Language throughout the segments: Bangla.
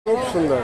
খুব সুন্দর।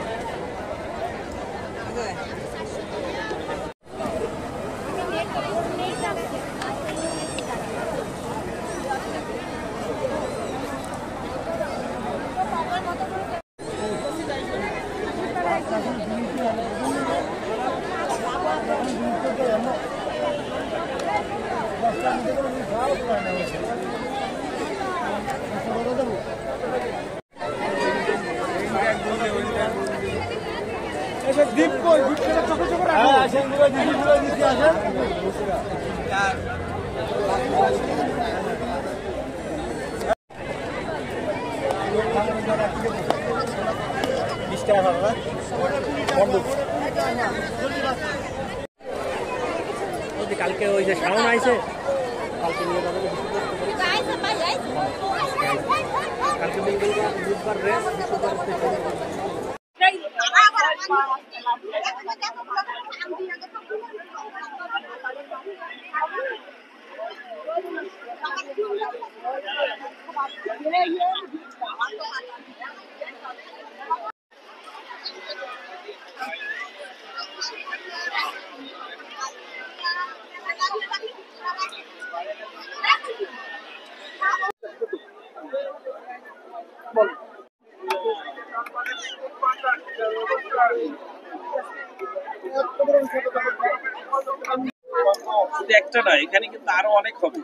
কালকে ওই যে শাওন আইছে কালকে নিয়ে যাবে কালকে বুধবার রেস শুধু একটা না, এখানে কিন্তু আরো অনেক হবে।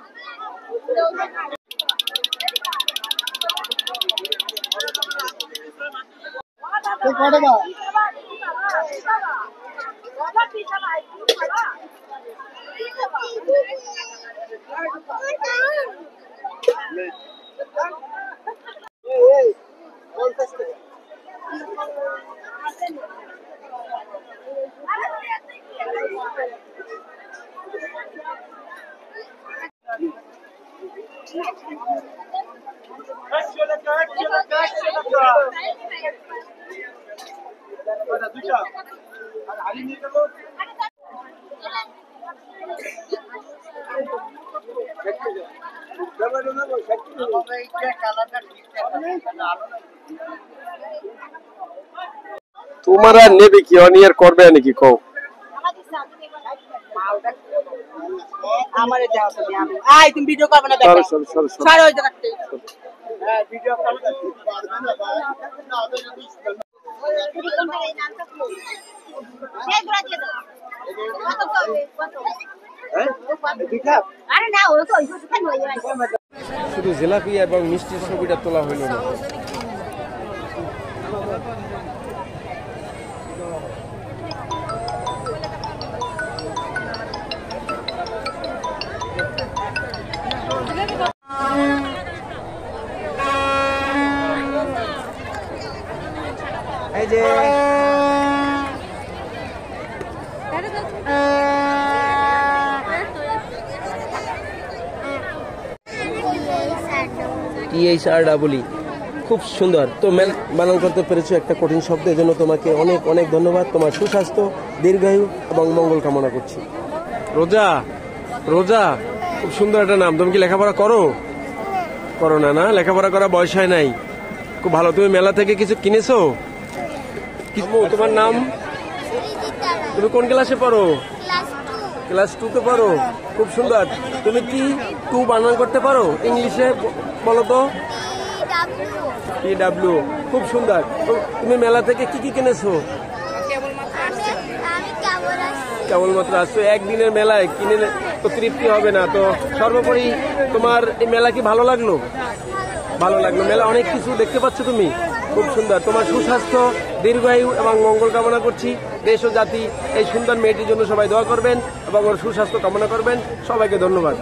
তোমার আর নেবে কি অনিয়ার করবে নাকি কও আমারে দাও তুমি আমি আই তুমি ভিডিও করবে না দেখো সর ওই জায়গাতে হ্যাঁ ভিডিও করবে পারবে না ভাই শুধু জিলাপি এবং মিষ্টির ছবিটা তোলা হইল না। এই যে কি এই সারটা বলি খুব সুন্দর। তো বানান করতে পেরেছো একটা কঠিন শব্দ, এজন্য তোমাকে অনেক অনেক ধন্যবাদ। তোমার সুস্বাস্থ্য, দীর্ঘায়ু এবং মঙ্গল কামনা করছি। রোজা, রোজা খুব সুন্দর একটা নাম। তুমি কি লেখাপড়া করো? করো না? না, লেখাপড়া করা বয়স হয় নাই। খুব ভালো। তুমি মেলা থেকে কিছু কিনেছো? তোমার নাম? তুমি কোন ক্লাসে পড়ো? ক্লাস 2 তে পড়ো। খুব সুন্দর। তুমি কি 2 বানান করতে পারো? ইংলিশে বলো তো। PW। খুব সুন্দর। তুমি মেলা থেকে কি কি কিনেছো? কেবলমাত্র আসছো। একদিনের মেলায় কিনে তো তৃপ্তি হবে না। তো সর্বোপরি তোমার এই মেলা কি ভালো লাগলো? ভালো লাগলো। মেলা অনেক কিছু দেখতে পাচ্ছ তুমি। খুব সুন্দর। তোমার সুস্বাস্থ্য, দীর্ঘায়ু এবং মঙ্গল কামনা করছি। দেশ ও জাতি এই সুন্দর মেয়েটির জন্য সবাই দোয়া করবেন এবং ওর সুস্বাস্থ্য কামনা করবেন। সবাইকে ধন্যবাদ।